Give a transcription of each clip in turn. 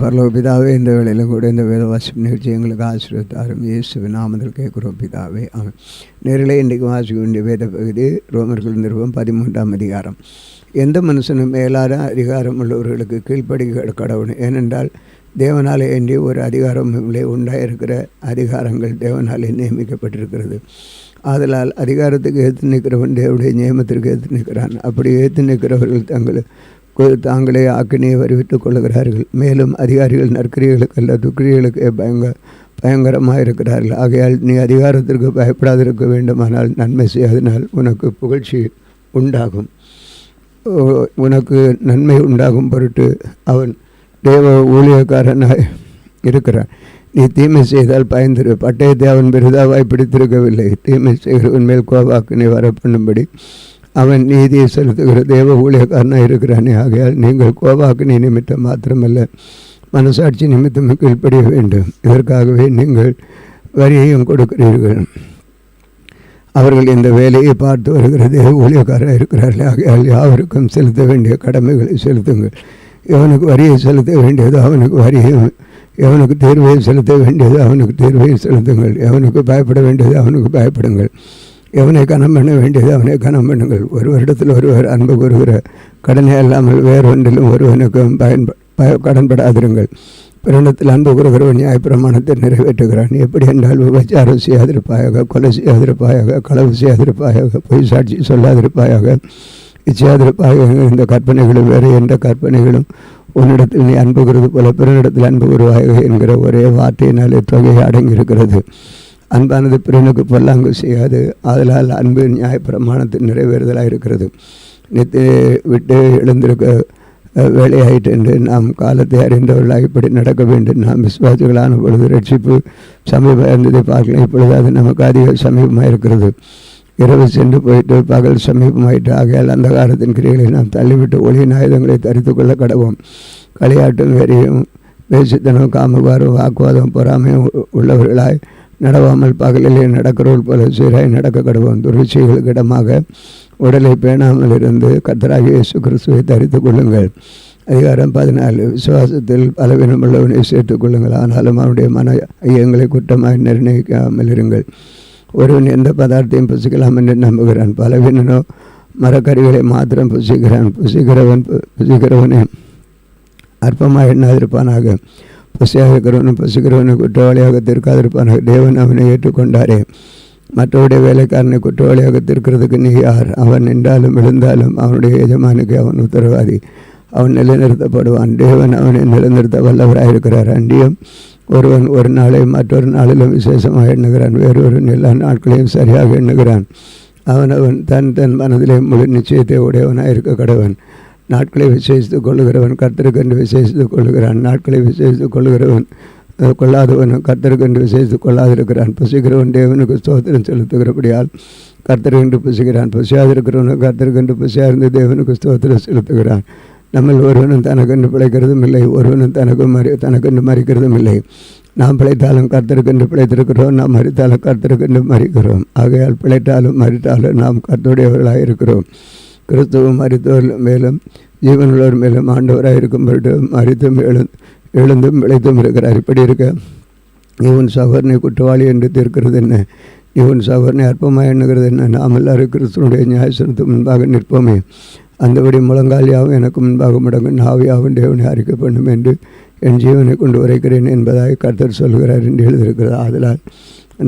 பரலோக பிதாவே, இந்த வேளையிலும் கூட இந்த வேத வாசிப்பு நிகழ்ச்சி எங்களுக்கு ஆசீர்வதித்தாரும் இயேசுவின் நாமத்தில் கேட்குறோம் பிதாவே. அவன் நேரிலே இன்றைக்கு வாசிக்க வேண்டிய வேத பகுதி ரோமர்கள் நிறுவம் 13ஆம் அதிகாரம். எந்த மனுஷனும் மேலான அதிகாரம் உள்ளவர்களுக்கு கீழ்ப்படிக்க கடவுள். ஏனென்றால் தேவனாலே வேண்டிய ஒரு அதிகாரம் உண்டாயிருக்கிற அதிகாரங்கள் தேவனாலே நியமிக்கப்பட்டிருக்கிறது. ஆதலால் அதிகாரத்துக்கு ஏற்று நிற்கிறவன் தேவனுடைய நியமத்திற்கு ஏற்று நிற்கிறான். அப்படி ஏற்று நிற்கிறவர்கள் தாங்களே ஆக்கினியை வருவித்துக் கொள்ளுகிறார்கள். மேலும் அதிகாரிகள் நற்கிரிகளுக்கு அல்ல துக்கிரிகளுக்கு பயங்கரமாக இருக்கிறார்கள். ஆகையால் நீ அதிகாரத்திற்கு பயப்படாதிருக்க வேண்டுமானால் நன்மை செய்வதனால் உனக்கு புகழ்ச்சி உண்டாகும். உனக்கு நன்மை உண்டாகும் பொருட்டு அவன் தேவ ஊழியக்காரனாய் இருக்கிறான். நீ தீமை செய்தால் பயந்திரு. பட்டயத்தை அவன் பெரிதாவாய் பிடித்திருக்கவில்லை. தீமை செய்கிறவன் மேல் கோபாக்கினை வர பண்ணும்படி அவன் நீதியை செலுத்துகிற தேவ ஊழியக்காரனாக இருக்கிறானே. ஆகையால் நீங்கள் கோபாக்கினை நிமித்தம் மாத்திரமல்ல, மனசாட்சி நிமித்தம் கீழ்ப்படிய வேண்டும். இதற்காகவே நீங்கள் வரியையும் கொடுக்கிறீர்கள். அவர்கள் இந்த வேலையை பார்த்து வருகிற தேவ ஊழியக்காரராக இருக்கிறார்கள். ஆகையால் யாவருக்கும் செலுத்த வேண்டிய கடமைகளை செலுத்துங்கள். எவனுக்கு வரியை செலுத்த வேண்டியது அவனுக்கு வரியையும், எவனுக்கு தேர்வையை செலுத்த வேண்டியது அவனுக்கு தேர்வையை செலுத்துங்கள். எவனுக்கு பயப்பட வேண்டியது அவனுக்கு பயப்படுங்கள். எவனை கனம் பண்ண வேண்டியது அவனை கனம் பண்ணுங்கள். ஒரு வருடத்தில் ஒருவர் அன்பு கூறுகிற கடனை அல்லாமல் வேறொன்றிலும் ஒருவனுக்கும் கடன்படாதிருங்கள். பிறனிடத்தில் அன்பு கூறுகிறவன் நியாயப்பிரமாணத்தை நிறைவேற்றுகிறான். எப்படி என்றால் விபச்சாரம் செய்யாதிருப்பாயாக, கொலை செய்யாதிருப்பாயாக, களவு செய்யாதிருப்பாயாக, பொய் சாட்சி சொல்லாதிருப்பாயாக, இச்சையாதிருப்பாயாக. இந்த கற்பனைகளும் வேறு எந்த கற்பனைகளும் உன்னிடத்தில் நீ அன்பு கூறுவது போல பிறனிடத்தில் அன்பு கூறுவாயாக என்கிற ஒரே வார்த்தையினாலே தொகையை அடங்கியிருக்கிறது. அன்பானது பிறனுக்கு பொல்லாங்கு செய்யாது. ஆதலால் அன்பு நியாயப்பிரமாணத்தின் நிறைவேறுதலாக இருக்கிறது. நித்திய விட்டு எழுந்திருக்க வேலையாயிட்டு என்று நாம் காலத்தை அறிந்தவர்களாக இப்படி நடக்க வேண்டும். நாம் விசுவாசிகளான பொழுது ரட்சிப்பு சமீபம் இருந்ததை பார்க்கலாம். இப்பொழுது அது நமக்கு அதிக சமீபமாக இருக்கிறது. இரவு சென்று போயிட்டு பகல் சமீபமாயிட்டு. ஆகையால் அந்த காலத்தின் கிரிகளை நாம் தள்ளிவிட்டு ஒளியின் ஆயுதங்களை தரித்து கொள்ள கடவோம். களியாட்டும் வெறியும் பேசித்தனம் காமபாரம் வாக்குவாதம் பொறாமையும் உள்ளவர்களாய் நடவாமல் பகலிலே நடக்கிறவர்கள் போல சீராய் நடக்க கடவோம். துர்ச்சைகளுக்கு இடமாக உடலை பேணாமல் இருந்து கர்த்தராகிய இயேசு கிறிஸ்துவை தரித்து கொள்ளுங்கள். அதிகாரம் 14. விசுவாசத்தில் பலவீனம் உள்ளவனை சேர்த்துக் கொள்ளுங்கள். ஆனாலும் அவனுடைய மன ஐயங்களை குற்றமாக நிர்ணயிக்காமல் இருங்கள். ஒருவன் எந்த பதார்த்தையும் புசிக்கலாம் என்று நம்புகிறான். பலவீனனோ மரக்கறிகளை மாத்திரம் புசிக்கிறவனே அற்பமாக எண்ணாதிருப்பானாக. பசியாக இருக்கிறவனும் பசிக்கிறவனை குற்றவாளியாக தீர்க்காதிருப்பானாக. தேவன் அவனை ஏற்றுக்கொண்டாரே. மற்றவருடைய வேலைக்காரனை குற்றவாளியாக தீர்க்கிறதுக்கு நீ யார்? அவன் நின்றாலும் விழுந்தாலும் அவனுடைய எஜமானுக்கு அவன் உத்தரவாதி. அவன் நிலைநிறுத்தப்படுவான். தேவன் அவனை நிலைநிறுத்த வல்லவராயிருக்கிறார். அன்றியும் ஒருவன் ஒரு நாளை மற்றொரு நாளிலும் விசேஷமாக எண்ணுகிறான். வேறொரு எல்லா நாட்களையும் சரியாக எண்ணுகிறான். அவன் தன் மனதிலே முழு நிச்சயத்தை உடையவனாக இருக்க கடவன். நாட்களை விசேஷித்துக் கொள்ளுகிறவன் கர்த்தருக்கென்று விசேஷித்துக் கொள்ளுகிறான். நாட்களை விசேஷித்துக் கொள்ளாதவன் கர்த்தருக்கென்று விசேஷித்துக் கொள்ளாதிருக்கிறான். புசிக்கிறவன் தேவனுக்கு ஸ்தோத்திரம் செலுத்துகிறபடியால் கர்த்தருக்கென்று புசிக்கிறான். புசியாதிருக்கிறவனும் கர்த்தருக்கென்று புசியாயிருந்து தேவனுக்கு ஸ்தோத்திரம் செலுத்துகிறான். நம்மள் ஒருவனும் தனக்கென்று பிழைக்கிறதும் இல்லை, ஒருவனும் தனக்கென்று மறிக்கிறதும் இல்லை. நாம் பிழைத்தாலும் கர்த்தருக்கென்று பிழைத்திருக்கிறோம், நாம் மறித்தாலும் கர்த்தருக்கென்று மறிக்கிறோம். ஆகையால் பிழைத்தாலும் மறித்தாலும் நாம் கர்த்தருடையவர்களாக இருக்கிறோம். கிறிஸ்துவும் மரித்தோர் மேலும் ஜீவனுள்ளோர் மேலும் ஆண்டவராக இருக்கும் பொருட்டு மரித்தும் எழுந்தும் விளைத்தும் இருக்கிறார். இப்படி இருக்க நீ உன் சகோதரனை குற்றவாளி என்று தீர்க்கிறது என்ன? நீ உன் சகோதரனை அற்பமாக எண்ணுகிறது என்ன? நாம் எல்லாரும் கிறிஸ்துவனுடைய நியாயசனத்துக்கு முன்பாக நிற்போமே. அந்தபடி முழங்கால் யாவும் எனக்கு முன்பாக முடங்கும், நாவியாவும் தேவனை அறிக்கை பண்ணும் என்று என் ஜீவனை கொண்டு உரைக்கிறேன் என்பதாக கர்த்தர் சொல்கிறார் என்று எழுதியிருக்கிறது. ஆதலால்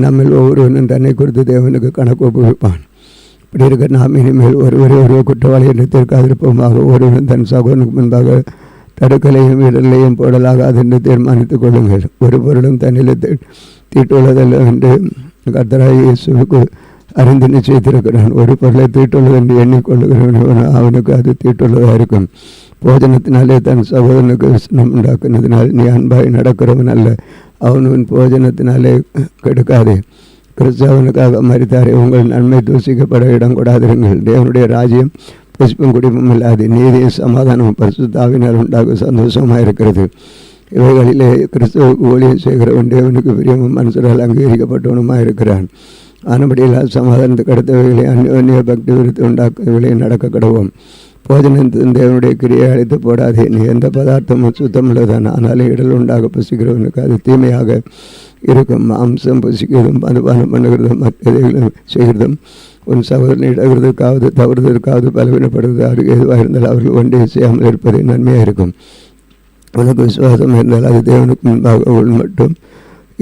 நம்மில் ஒவ்வொருவனும் தன்னை குறித்து தேவனுக்கு கணக்கு ஒப்புவிப்பான். இப்படி இருக்க நாம் இனிமேல் ஒருவர் குற்றவாளி என்று தீர்க்காதிருப்போமாக. ஒருவன் தன் சகோதரனுக்கு முன்பாக தடுக்கலையும் இடலையும் போடலாகாது என்று தீர்மானித்துக் கொள்ளுங்கள். ஒரு பொருளும் தன்னிலை தீட்டுள்ளதல்ல என்று கர்த்தராகிய இயேசுவுக்கு அறிந்து நிச்சயித்திருக்கிறான். ஒரு பொருளை தீட்டுள்ளது என்று எண்ணிக்கொள்ளுகிறவன் அவனுக்கு அது தீட்டுள்ளதாக இருக்கும். போஜனத்தினாலே தன் சகோதரனுக்கு விசனம் உண்டாக்குனதினால் நீ அன்பாய் நடக்கிறவன் அல்ல. அவன் போஜனத்தினாலே கெடுக்காதே. கிறிஸ்தவனுக்காக மரித்தாரே. உங்கள் நன்மை தூசிக்கப்பட இடம் கொடாதிருங்கள். தேவனுடைய ராஜ்யம் புஷ்பம் குடிப்பும் இல்லாது நீதியும் சமாதானமும் பரிசுத்த ஆவியினால் உண்டாக சந்தோஷமாக இருக்கிறது. இவைகளிலே கிறிஸ்துவுக்கு ஊழியம் செய்கிறவன் தேவனுக்கு பிரியமும் மனுஷரால் அங்கீகரிக்கப்பட்டவனுமாக இருக்கிறான். ஆனபடியில் சமாதானத்துக்கு அடுத்தவைகளை அந்நிய பக்தி விருத்தி உண்டாக்குவதை நடக்க கடவோம். போஜனத்தின் தேவனுடைய கிரியை அழைத்து போடாதே. நீ எந்த பதார்த்தமும் சுத்தமுள்ளதான், ஆனாலும் இடல் உண்டாக புசிக்கிறவனுக்கு அது தீமையாக இருக்கும். மாம்சம் புசிக்கிறதும் மதுபானம் பண்ணுகிறதும் மற்றதைகளும் செய்கிறதும் உன் சகோதரனை இடகிறதுக்காவது தவறுதற்காவது பலவீனப்படுவது அவருக்கு எதுவாக இருந்தால் அவர்கள் ஒன்றை செய்யாமல் இருப்பது நன்மையாக இருக்கும். உனக்கு விசுவாசம் இருந்தால் அது தேவனுக்கு முன்பாக உள் மட்டும்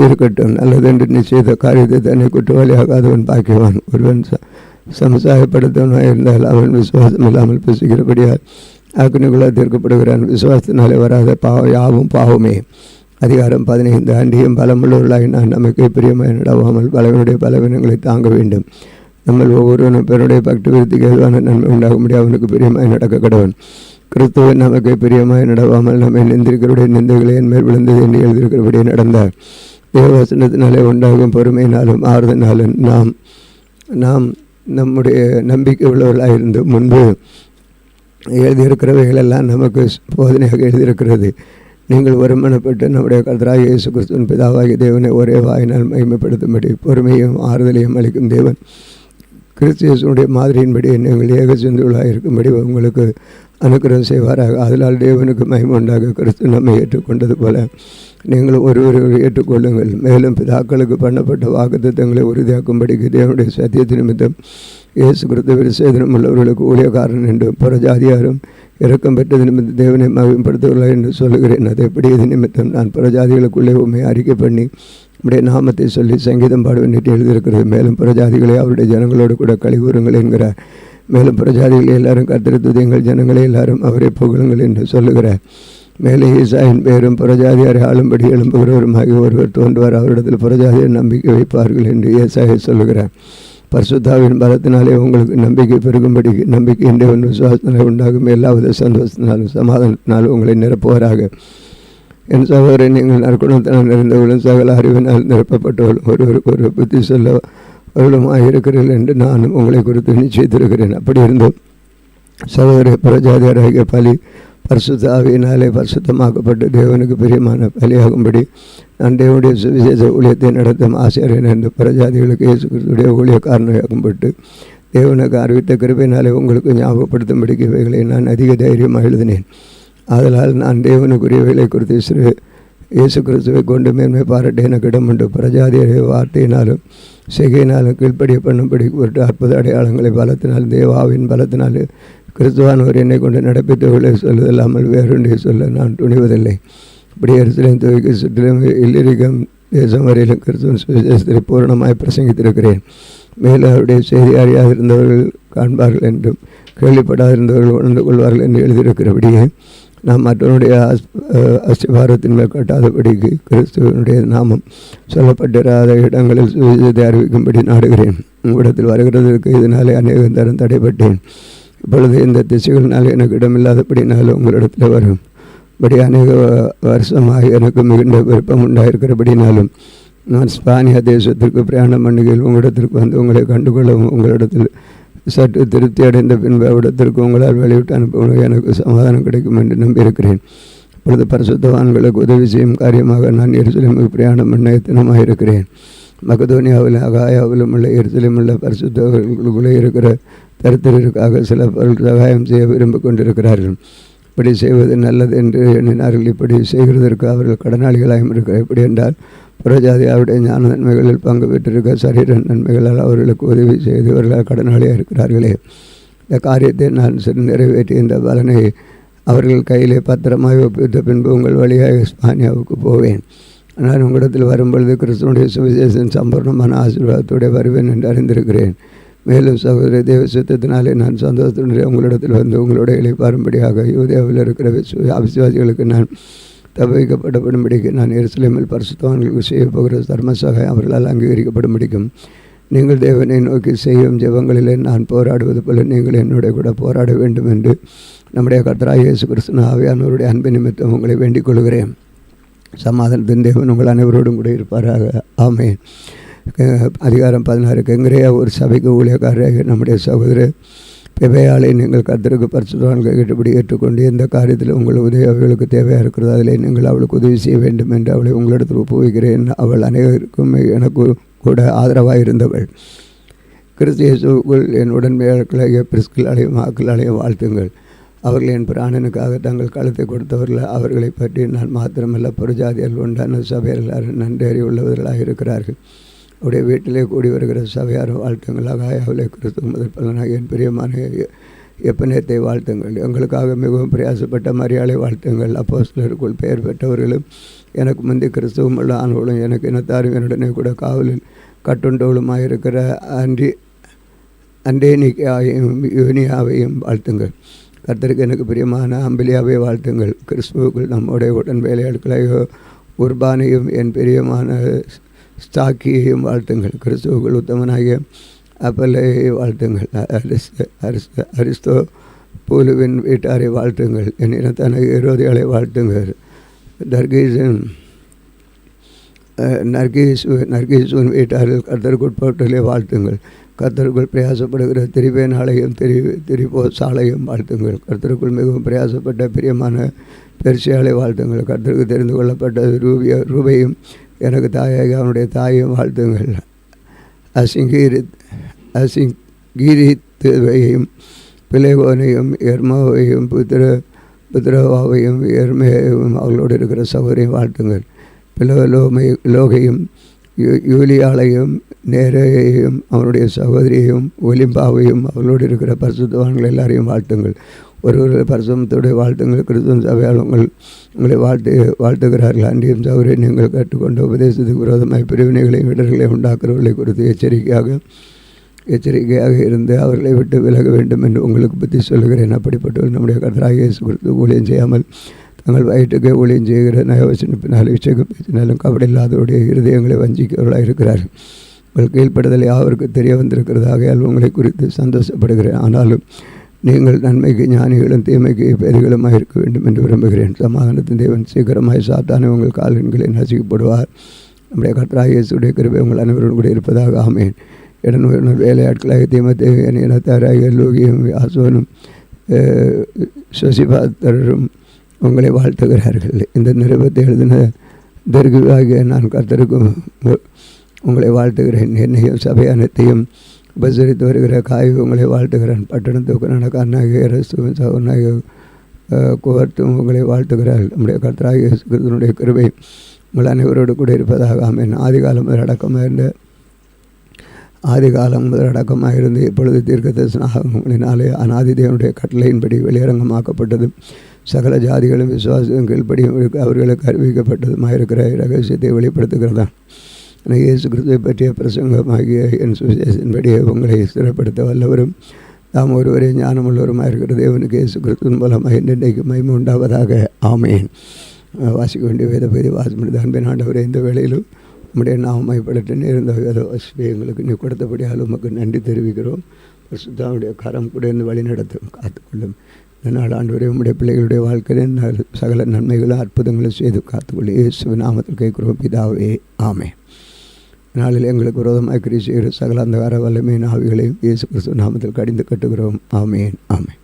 இருக்கட்டும். நல்லதென்று நீ செய்த காரியத்தை தன்னை குற்றவாளியாகாதவன் பாக்கியவான். ஒருவன் சமுதாயப்படுத்தவனாக இருந்தால் அவன் விசுவாசம் இல்லாமல் புசிக்கிறபடியால் அக்னிக்குள்ளாக தீர்க்கப்படுகிறான். விசுவாசத்தினாலே வராத யாவும் பாவமே. அதிகாரம் 15. அன்றியும் பலமுள்ளவர்களாய் நான் நமக்கு பிரியமாய் நடவாமல் பலவனுடைய பலவீனங்களை தாங்க வேண்டும். நம்ம ஒவ்வொருவனும் பிறனுடைய பக்தி விருத்திக்கு எதுவான நன்மை உண்டாகும்படி அவனுக்கு பிரியமாய் நடக்க கடவன். கிறிஸ்துவன் நமக்கு பிரியமாய் நடவாமல் நம்மை நிந்திருக்கிறவுடைய நிந்தைகளை என் மேல் விழுந்தது என்று எழுதியிருக்கிறபடியே நடந்தார். தேவவசனத்தினாலே உண்டாகும் பொறுமையினாலும் ஆறுதனாலும் நாம் நம்முடைய நம்பிக்கை உள்ளவர்களாக இருந்து முன்பு எழுதியிருக்கிறவைகளெல்லாம் நமக்கு போதனையாக எழுதியிருக்கிறது. நீங்கள் ஒருமனப்பட்டு நம்முடைய கர்த்தராகிய இயேசு கிறிஸ்துவின் பிதாவாகிய தேவனை ஒரே வாயினால் மகிமைப்படுத்தும்படி பொறுமையும் ஆறுதலையும் அளிக்கும் தேவன் கிறிஸ்து இயேசுடைய மாதிரியின்படி நீங்கள் ஏக சிந்துகளாக இருக்கும்படி உங்களுக்கு அனுக்கிரகம் செய்வாராக. அதனால் தேவனுக்கு மகிமை உண்டாக கிறிஸ்து நம்மை ஏற்றுக்கொண்டது போல நீங்கள் ஒருவரை ஏற்றுக்கொள்ளுங்கள். மேலும் பிதாக்களுக்கு பண்ணப்பட்ட வாக்குத்தத்தங்களை உறுதியாக்கும்படிக்கு தேவனுடைய சத்தியத்து நிமித்தம் இயேசு கிறிஸ்துவின் சேதனம் உள்ளவர்களுக்கு ஊழியக்காரன் என்றும் புறஜாதியாரும் இறக்கம் பெற்றது நிமித்தம் தேவனை மகிமைப்படுத்துவதில்லை என்று சொல்லுகிறேன். அது எப்படி இது நிமித்தம் நான் புறஜாதிகளுக்குள்ளே உண்மை அறிக்கை பண்ணி நம்முடைய நாமத்தை சொல்லி சங்கீதம் பாடுவேன் என்று எழுதியிருக்கிறது. மேலும் புறஜாதிகளை அவருடைய ஜனங்களோடு கூட கழிவுறுங்கள் என்கிறார். மேலும் புறஜாதிகளை எல்லாரும் கர்த்தரை எங்கள் ஜனங்களை எல்லாரும் அவரை புகழுங்கள் என்று சொல்லுகிறார். மேலே ஈசாயின் பேரும் புறஜாதியாரை ஆளும்படி எழும்புகிறவருமாகி ஒருவர் தோன்றுவார். அவரிடத்தில் புறஜாதியை நம்பிக்கை வைப்பார்கள் என்று ஏசாயை சொல்லுகிறார். பரிசுத்தாவின் பலத்தினாலே உங்களுக்கு நம்பிக்கை பெருகும்படி நம்பிக்கை ஒன்று விசுவாசத்தினாலே உண்டாகும் எல்லாவித சந்தோஷத்தினாலும் சமாதானத்தினாலும் உங்களை நிரப்புவாராக. என் சகோதரன் நீங்கள் நற்குணத்தினால் நிறைந்தவர்களும் சகல அறிவினால் நிரப்பப்பட்டவர்களும் ஒருவருக்கு ஒரு புத்தி சொல்லவர்களுமாக இருக்கிறீர்கள் என்று நானும் உங்களை குறித்து நிச்சயித்திருக்கிறேன். அப்படி இருந்தும் சகோதர புறஜாதியாராகிய பலி பரிசுத்த ஆவியினாலே பரிசுத்தமாக்கப்பட்டு தேவனுக்கு பிரியமான பலியாகும்படி நான் தேவனுடைய சுவிசேஷ ஊழியத்தை நடத்தும் ஆசிரியர் என்று புறஜாதிகளுக்கு இயேசு கிறிஸ்துடைய ஊழியக்காரனாகப்பட்டு தேவனுக்கு அறிவித்த கிருபையினாலே உங்களுக்கு ஞாபகப்படுத்தும்படிக்கு இவைகளை நான் அதிக தைரியமாக எழுதினேன். ஆதலால் நான் தேவனுக்குரியவைகளை குறித்து இயேசு கிறிஸ்துவை கொண்டு மேன்மை பாராட்ட எனக்கு இடம் உண்டு. புறஜாதிய வார்த்தையினாலும் செய்கையினாலும் கீழ்ப்படிய பண்ணும்படி ஒரு அற்புத அடையாளங்களை பலத்தினால் தேவாவின் பலத்தினால் கிறிஸ்துவானவர் என்னை கொண்டு நடப்பித்தவர்களை சொல்லுதல்லாமல் வேறொன்றை சொல்ல நான் துணிவதில்லை. இப்படி எருசலேம் துவக்கி சுற்றிலும் இல்லிரிகம் தேசம் வரையிலும் கிறிஸ்துவின் சுவிசேஷத்தை பூரணமாய் பிரசங்கித்திருக்கிறேன். மேலும் அவருடைய செய்தி அறியாதிருந்தவர்கள் காண்பார்கள் என்றும் கேள்விப்படாதிருந்தவர்கள் உணர்ந்து கொள்வார்கள் என்று எழுதியிருக்கிறபடியே நாம் மற்றவனுடைய அஸ்திபாரத்தின் மேல் கட்டாதபடிக்கு கிறிஸ்துவனுடைய நாமம் சொல்லப்பட்டிராத இடங்களில் சுவிசேஷத்தை அறிவிக்கும்படி நாடுகிறேன். உங்களிடத்தில் வருகிறதற்கு இதனாலே அநேக தரம் தடைப்பட்டேன். இப்பொழுது இந்த திசைகளினால் எனக்கு இடமில்லாதபடினாலும் உங்களிடத்தில் வரும்படி அநேக வருஷமாக எனக்கு மிகுந்த விருப்பம் உண்டாயிருக்கிறபடினாலும் நான் ஸ்பானியா தேசத்திற்கு பிரயாணம் பண்ணுகையில் உங்களிடத்திற்கு வந்து உங்களை கண்டுகொள்ளவும் உங்களிடத்தில் சற்று திருப்தி அடைந்த பின்பு அவ்விடத்திற்கு உங்களால் வெளியிட்டு அனுப்பவும் எனக்கு சமாதானம் கிடைக்கும் என்று நம்பியிருக்கிறேன். இப்பொழுது பரிசுத்தவான்களுக்கு உதவி செய்யும் காரியமாக நான் எருசலேமுக்கு பிரயாணம் பண்ண எத்தனமாக இருக்கிறேன். மக்கதோனியாவில் அகாயாவிலும் உள்ள எருசலேம் உள்ள பரிசுத்தவர்களுக்குள்ளே இருக்கிற தரித்திரருக்காக சில பொருள் சகாயம் செய்ய விரும்பிக் கொண்டிருக்கிறார்கள். இப்படி செய்வது நல்லது என்று எண்ணினார்கள். இப்படி செய்கிறதற்கு அவர்கள் கடனாளிகளாகவும் இருக்கிறார். எப்படி என்றால் புறஜாதி அவருடைய ஞான நன்மைகளில் பங்கு பெற்றிருக்க சரீர நன்மைகளால் அவர்களுக்கு உதவி செய்தவர்களால் கடனாளியாக இருக்கிறார்களே. இந்த காரியத்தை நான் நிறைவேற்றி இந்த பலனை அவர்கள் கையிலே பத்திரமாய் ஒப்பித்த பின்பு உங்கள் வழியாக ஸ்பானியாவுக்கு போவேன். நான் உங்களிடத்தில் வரும்பொழுது கிறிஸ்துவனுடைய சுவிசேஷம் சம்பூர்ணமான ஆசீர்வாதத்தோடு வருவேன் என்று அறிந்திருக்கிறேன். மேலும் சகோதர தேவ சுத்தத்தினாலே நான் சந்தோஷத்துடன் உங்களிடத்தில் வந்து உங்களோட இளைப்பாரும்படியாக யூதேயாவில் இருக்கிற அவிசுவாசிகளுக்கு நான் தவிக்கப்படப்படும்படிக்கு நான் எருசலேமில் பரிசுத்தவான்களுக்கு செய்ய போகிற தர்மசகாயம் அவர்களால் அங்கீகரிக்கப்படும்படிக்கும் நீங்கள் தேவனை நோக்கி செய்யும் ஜெபங்களிலே நான் போராடுவது போல நீங்கள் என்னுடைய கூட போராட வேண்டும் என்று நம்முடைய கர்த்தராகிய இயேசு கிறிஸ்து ஆவியானவருடைய அன்பு நிமித்தம் உங்களை வேண்டிக் கொள்கிறேன். சமாதானத்தின் தேவன் உங்கள் அனைவரோடும் கூட இருப்பாராக. ஆமென். அதிகாரம் 16. கெங்கிரேயா ஒரு சபைக்கு ஊழியக்காரராக நம்முடைய சகோதரர் பெபையாளை நீங்கள் கர்த்தருக்கு பரிசுத்தவான்கள் கேட்டபடி ஏற்றுக்கொண்டு எந்த காரியத்தில் உங்கள் உதவி அவர்களுக்கு தேவையாக இருக்கிறது அதிலே நீங்கள் அவளுக்கு உதவி செய்ய வேண்டும் என்று அவளை உங்களிடத்தில் ஒப்புவிக்கிறேன். அவள் அனைவருக்கும் எனக்கு கூட ஆதரவாக இருந்தவள். கிறிஸ்து இயேசுவுக்குள் என் உடன்மையாளர்களாகிய பிரிஸ்கிலாலையும் ஆக்களாலையும் வாழ்த்துங்கள். அவர்கள் என் பிராணனுக்காக தங்கள் களத்தை கொடுத்தவர்கள். அவர்களை பற்றி நான் மாத்திரமல்ல, புறஜாதியால் உண்டான சபையார் எல்லாரும் நன்றி அறிவுள்ளவர்களாக இருக்கிறார்கள். அவருடைய வீட்டிலே கூடி வருகிற சபையார் வாழ்த்துங்களாக. அவளை கிறிஸ்துவ முதல் பலனாக என் பிரியமான எப்பனேத்தை வாழ்த்துங்கள். எங்களுக்காக மிகவும் பிரயாசப்பட்ட மரியாதை வாழ்த்துங்கள். அப்போஸ்தலருக்குள் பெயர் பெற்றவர்களும் எனக்கு முந்தி கிறிஸ்துவம் உள்ள ஆண்களும் எனக்கு இனத்தாரும் என்னுடனே கூட காவலில் கட்டுண்டவளுமாக இருக்கிற அண்டேனிக்காவையும் யூனியாவையும் வாழ்த்துங்கள். கர்த்தருக்கு எனக்கு பிரியமான அம்பிலியாவை வாழ்த்துங்கள். கிறிஸ்துவுக்குள் நம்முடைய உடன் வேலையாட்களையோ உர்பானையும் என் பிரியமான ஸ்தாக்கியையும் வாழ்த்துங்கள். கிறிஸ்துவுக்குள் உத்தமனாகிய அப்பல்லையை வாழ்த்துங்கள். அரிஸ்தோ பூலுவின் வீட்டாரை வாழ்த்துங்கள். என் இனத்தான ஏரோதியாலை வாழ்த்துங்கள். நர்கீசுவின் வீட்டாரில் கர்த்தருக்குட்பட்டலே வாழ்த்துங்கள். கர்த்தருக்குள் பிரயாசப்படுகிற திரிபேனாலையும் திரிபோசாலையும் வாழ்த்துங்கள். கர்த்தருக்குள் மிகவும் பிரயாசப்பட்ட பிரியமான பெர்சியாலை வாழ்த்துங்கள். கர்த்தருக்கு தெரிந்து கொள்ளப்பட்ட ரூபையும் எனக்கு தாயாக அவனுடைய தாயையும் வாழ்த்துங்கள். அசிங்கீரித்துவையும் பிலேகோனையும் எர்மாவையும் புத்திரவாவையும் எர்மையையும் அவர்களோடு இருக்கிற சகோதரையும் வாழ்த்துங்கள். லோகையும் யூலியாளையும் நேரையையும் அவனுடைய சகோதரியையும் ஒலிம்பாவையும் அவர்களோடு இருக்கிற பரிசுத்தவான்கள் எல்லாரையும் வாழ்த்துங்கள். ஒரு பரிசுத்தோடைய வாழ்த்துங்கள். கிறிஸ்துவ சபையால் உங்களை வாழ்த்துகிறார்கள். அன்றியும் சகோதரி நீங்கள் கற்றுக்கொண்ட உபதேசத்துக்கு விரோதமாய் பிரிவினைகளையும் இடர்களை உண்டாக்குறவர்களை குறித்து எச்சரிக்கையாக இருந்து அவர்களை விட்டு விலக வேண்டும் என்று உங்களுக்கு புத்தி சொல்கிறேன். அப்படிப்பட்டவர்கள் நம்முடைய கர்த்தராகிய இயேசு கிறிஸ்து ஊழியம் செய்யாமல் தங்கள் வயிற்றுக்கே ஊழியம் செய்கிற நயவசனிப்பினாலும் இச்சைக்கும் பேச்சினாலும் கபடில்லாதவருடைய இருதயங்களை வஞ்சிக்கிறவர்களாக இருக்கிறார்கள். உங்கள் கீழ்ப்படுதலை அவருக்கு தெரிய வந்திருக்கிறது. ஆகையால் உங்களை குறித்து சந்தோஷப்படுகிறேன். ஆனாலும் நீங்கள் நன்மைக்கு ஞானிகளும் தீமைக்கு பேதிகளுமாக இருக்க வேண்டும் என்று விரும்புகிறேன். சமாதானத்தின் தேவன் சீக்கிரமாய் சாத்தானே உங்கள் கால்களில் நசிக்கப்படுவார். நம்முடைய கர்த்தராகிய இயேசுடைய கிருபை உங்கள் அனைவரும் கூட இருப்பதாக. ஆமேன். இடநூறு வேலையாட்களாக தீமத்தேவியன் இனத்தாராகிய லூகியும் ஆசோனும் சசிபாத்தரும் உங்களை வாழ்த்துகிறார்கள். இந்த நிருபத்தை எழுதின தர்குவாகிய நான் கர்த்தருக்கும் உங்களை வாழ்த்துகிறேன். என்னையும் சபை அனைத்தையும் உபசரித்து வருகிற காய் உங்களை வாழ்த்துகிறேன். பட்டணத்துக்கு நடக்கானாகிய ரசுவும் சகோனாகிய குவர்த்தும் உங்களை வாழ்த்துகிறார்கள். நம்முடைய கர்த்தராகிய கிறிஸ்துவினுடைய கிருபை உங்கள் அனைவரோடு கூட இருப்பதாக. ஆமென். ஆதிகாலம் முதல் அடக்கமாக இருந்து இப்பொழுது தீர்க்க தரிசனங்களினாலே அநாதி தேவனுடைய கட்டளையின்படி வெளியரங்கமாக்கப்பட்டது. சகல ஜாதிகளும் விசுவாசம் கீழ்ப்படியும் அவர்களுக்கு அறிவிக்கப்பட்டதுமாக இருக்கிற ரகசியத்தை வெளிப்படுத்துகிறதான். இயேசு கிறிஸ்துவை பற்றிய பிரசங்கமாகிய என் சுவிசேஷத்தின்படியே உங்களை ஸ்திரப்படுத்த வல்லவரும் தாம் ஒருவரே ஞானமுள்ளவருமாக இருக்கிற தேவனுக்கு இயேசு கிறிஸ்துவின் மூலமாக இன்றைக்கு மகிமை உண்டாவதாக. ஆமேன். வாசிக்க வேண்டிய வேத பகுதி வாசிப்பது அன்பின் ஆண்டவரே, இந்த வேளையிலும் உம்முடைய நாமம் மைப்படட்டு நேர்ந்த வேத வாசிப்பை எங்களுக்கு நீ கொடுத்தபடியால் உமக்கு நன்றி தெரிவிக்கிறோம். பரிசுத்தாவுடைய கரம் கூட இருந்து வழி நடத்தும் காத்துக்கொள்ளும். இதனால் ஆண்டவரே உம்முடைய பிள்ளைகளுடைய வாழ்க்கையில் சகல நன்மைகளும் அற்புதங்களும் செய்து காத்துக்கொள்ளு. இயேசுவின் நாமத்தில் கேட்கிறோம் பிதாவே. ஆமென். நாளில் எங்களுக்கு விரோதமாக கிரியை செய்கிற சகல அந்தகார வல்லமையின் ஆவிகளையும் இயேசு கிறிஸ்துவின் நாமத்தில் கடிந்து கட்டுகிறோம். ஆமென். ஆமென்.